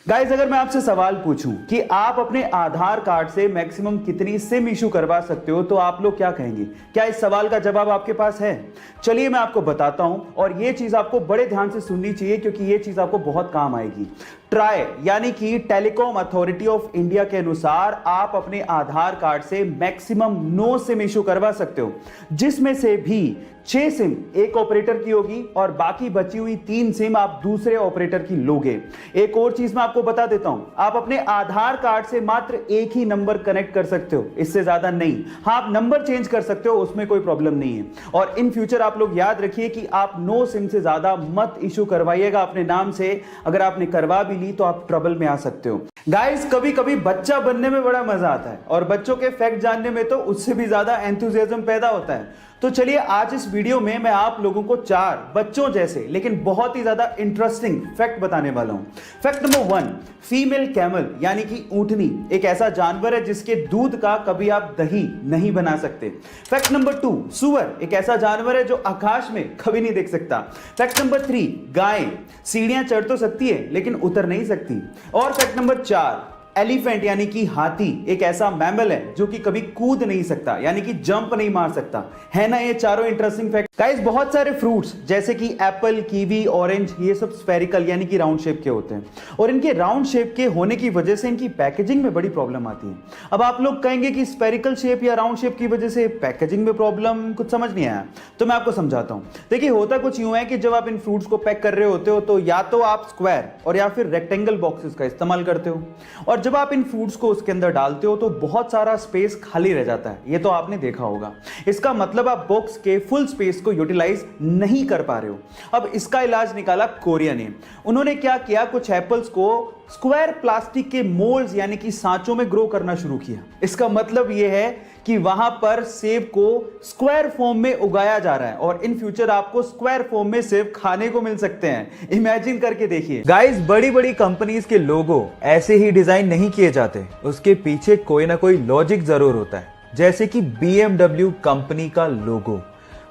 Guys, अगर मैं आपसे सवाल पूछूं कि आप अपने आधार कार्ड से मैक्सिमम कितनी सिम इशू करवा सकते हो तो आप लोग क्या कहेंगे? क्या इस सवाल का जवाब आपके पास है? चलिए मैं आपको बताता हूं, और ये चीज आपको बड़े ध्यान से सुननी चाहिए क्योंकि ये चीज आपको बहुत काम आएगी। ट्राई यानी कि टेलीकॉम अथॉरिटी ऑफ इंडिया के अनुसार आप अपने आधार कार्ड से मैक्सिमम 9 सिम इशू करवा सकते हो, जिसमें से भी 6 सिम एक ऑपरेटर की होगी और बाकी बची हुई 3 सिम आप दूसरे ऑपरेटर की लोगे। एक और चीज मैं आपको बता देता हूं, आप अपने आधार कार्ड से मात्र एक ही नंबर कनेक्ट कर सकते हो, इससे ज्यादा नहीं। हाँ, आप नंबर चेंज कर सकते हो, उसमें कोई प्रॉब्लम नहीं है। और इन फ्यूचर आप लोग याद रखिए कि आप 9 सिम से ज्यादा मत इशू करवाइएगा अपने नाम से। अगर आपने करवा भी ली तो आप ट्रबल में आ सकते हो। गाइस, कभी कभी बच्चा बनने में बड़ा मजा आता है और बच्चों के फैक्ट जानने में तो उससे भी ज्यादा एंथुसियाज्म पैदा होता है। तो चलिए आज इस वीडियो में मैं आप लोगों को 4 बच्चों जैसे लेकिन बहुत ही ज्यादा इंटरेस्टिंग फैक्ट बताने वाला हूं। फैक्ट नंबर 1, फीमेल कैमल यानी कि ऊंटनी एक ऐसा जानवर है जिसके दूध का कभी आप दही नहीं बना सकते। फैक्ट नंबर 2, सुअर एक ऐसा जानवर है जो आकाश में कभी नहीं देख सकता। फैक्ट नंबर 3, गाय सीढ़ियां चढ़ तो सकती है लेकिन उतर नहीं सकती। और फैक्ट नंबर 4, एलिफेंट यानी कि हाथी एक ऐसा मैमल है जो कि कभी कूद नहीं सकता, यानी कि जंप नहीं मार सकता। है ना ये चारों इंटरेस्टिंग फैक्ट? गाइस, बहुत सारे फ्रूट्स जैसे कि एप्पल, कीवी, ऑरेंज ये सब स्फेरिकल यानी कि राउंड शेप के होते हैं, और इनके राउंड शेप के होने की वजह से इनकी पैकेजिंग में बड़ी प्रॉब्लम आती है। अब आप लोग कहेंगे कि स्फेरिकल शेप या राउंड शेप की वजह से पैकेजिंग में प्रॉब्लम, कुछ समझ नहीं आया तो मैं आपको समझाता हूं। देखिए, होता कुछ यूं है कि जब आप इन फ्रूट्स को पैक कर रहे होते हो तो या तो आप स्क्वायर और या फिर रेक्टेंगल बॉक्सेस का इस्तेमाल करते हो, और जब आप इन फ्रूट्स को उसके अंदर डालते हो तो बहुत सारा स्पेस खाली रह जाता है। ये तो आपने देखा होगा। इसका मतलब आप बॉक्स के फुल स्पेस को यूटिलाइज नहीं कर पा रहे हो। अब इसका इलाज निकाला कोरिया ने। उन्होंने क्या किया, कुछ एप्पल्स को स्क्वायर प्लास्टिक के मोल्ड्स यानी कि सांचों में ग्रो करना शुरू किया। इसका मतलब यह है कि वहां पर सेब को स्क्वायर फॉर्म में उगाया जा रहा है और इन फ्यूचर आपको स्क्वायर फॉर्म में सेब खाने को मिल सकते हैं। इमेजिन करके देखिए। गाइस, बड़ी बड़ी कंपनीज के लोगो ऐसे ही डिजाइन नहीं किए जाते, उसके पीछे कोई ना कोई लॉजिक जरूर होता है। जैसे कि BMW कंपनी का लोगो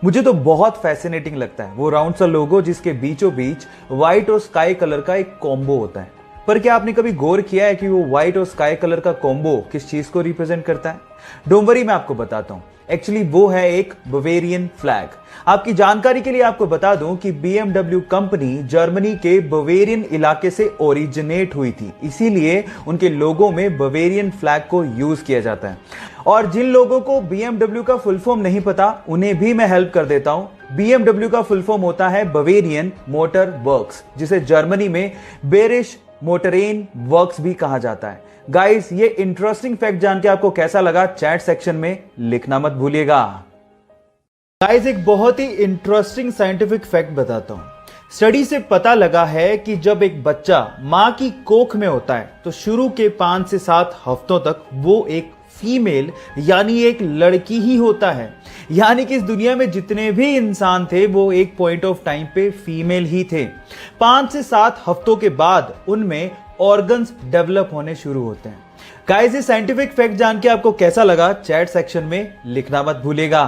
मुझे तो बहुत फैसिनेटिंग लगता है। वो राउंड सा लोगो जिसके बीचों बीच व्हाइट और स्काई कलर का एक कॉम्बो होता है। पर क्या आपने कभी गौर किया है कि वो व्हाइट और स्काई कलर का कॉम्बो किस चीज को रिप्रेजेंट करता है? डोंट वरी, मैं आपको बताता हूं। एक्चुअली वो है एक बवेरियन फ्लैग। आपकी जानकारी के लिए आपको बता दूं कि BMW कंपनी जर्मनी के बवेरियन इलाके से ओरिजिनेट हुई थी, इसीलिए उनके लोगों में बवेरियन फ्लैग को यूज किया जाता है। और जिन लोगों को BMW का फुल फॉर्म नहीं पता उन्हें भी मैं हेल्प कर देता हूं। BMW का फुल फॉर्म होता है बवेरियन मोटर वर्क्स, जिसे जर्मनी में बेरिश मोटरेन वर्क्स भी कहा जाता है। गाइस, ये इंटरेस्टिंग फैक्ट जान के आपको कैसा लगा चैट सेक्शन में लिखना मत भूलिएगा। गाइस, एक बहुत ही इंटरेस्टिंग साइंटिफिक फैक्ट बताता हूं। स्टडी से पता लगा है कि जब एक बच्चा मां की कोख में होता है तो शुरू के 5 से 7 हफ्तों तक वो एक फीमेल यानी एक लड़की ही होता है। यानी कि इस दुनिया में जितने भी इंसान थे वो एक पॉइंट ऑफ टाइम पे फीमेल ही थे। 5 से 7 हफ्तों के बाद उनमें ऑर्गन्स डेवलप होने शुरू होते हैं। गाइस, ये साइंटिफिक फैक्ट जान के आपको कैसा लगा चैट सेक्शन में लिखना मत भूलिएगा।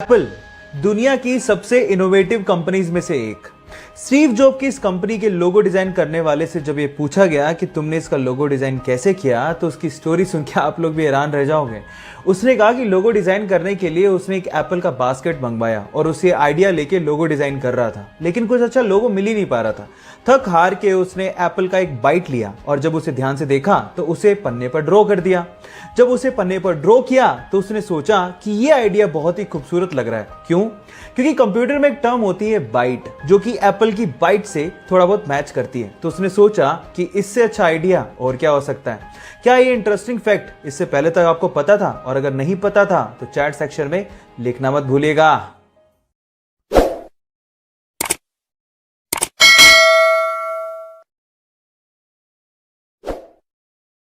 एप्पल दुनिया की सबसे इनोवेटिव कंपनीज में से एक। स्टीव जॉब की इस कंपनी के लोगो डिजाइन करने वाले से जब ये पूछा गया कि तुमने इसका लोगो डिजाइन कैसे किया तो उसकी स्टोरी सुन के आप लोग भी हैरान रह जाओगे। उसने कहा कि लोगो डिजाइन करने के लिए उसने एक एप्पल का बास्केट मंगवाया और उसे आइडिया लेके लोगो डिजाइन कर रहा था, लेकिन कुछ अच्छा लोगो मिल ही नहीं पा रहा था। थक हार के उसने एप्पल का एक बाइट लिया और जब उसे ध्यान से देखा तो उसे पन्ने पर ड्रॉ कर दिया। जब उसे पन्ने पर ड्रॉ किया तो उसने सोचा कि यह आइडिया बहुत ही खूबसूरत लग रहा है। क्यों? क्योंकि कंप्यूटर में एक टर्म होती है बाइट, जो कि एप्पल की बाइट से थोड़ा बहुत मैच करती है। तो उसने सोचा कि इससे अच्छा आइडिया और क्या हो सकता है। क्या ये इंटरेस्टिंग फैक्ट इससे पहले तक आपको पता था? और अगर नहीं पता था तो चैट सेक्शन में लिखना मत भूलिएगा।